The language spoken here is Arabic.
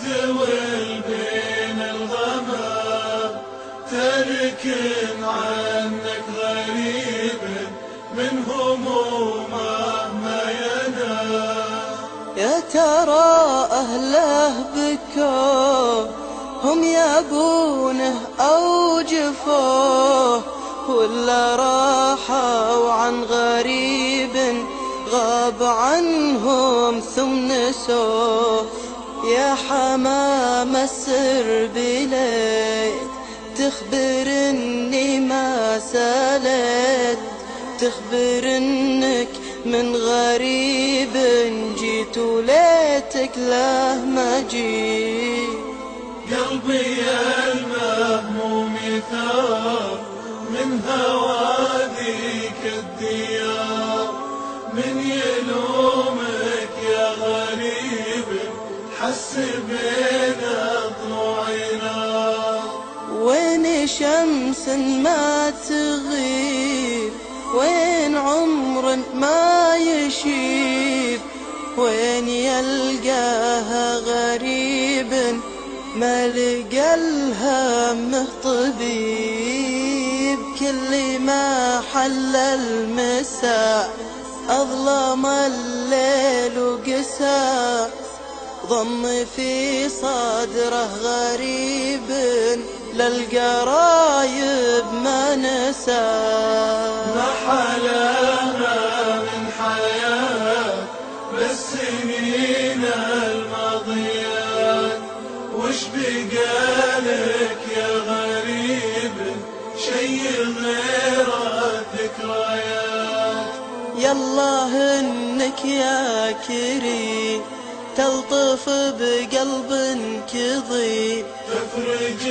تذول بين الغمام، تارك عنك غريب من همومه ما ينام. يا ترى أهله بكوه هم يبونه أو جفوه، ولا راحوا عن غريب غاب عنهم ثم نسوه. يا حمام السر بليت تخبر اني ما سالت، تخبر انك من غريب جيت وليتك له ما جيت. قلبي المهموم يثار من هواذيك الديار، من يلومك يا غريب حس بين ضلوعنا. وين شمس ما تغيب، وين عمر ما يشيب، وين يلقاها غريب ما لقى الهمه طبيب. كل ما حل المساء أظلم الليل وقسى، ضم في صدره غريب للقرايب ما نسى. ما حلاها من حياة بالسنين الماضيات، وش بقالك يا غريب شي غير الذكريات. يالله انك يا كريم تلطف بقلب كظيم، تفرج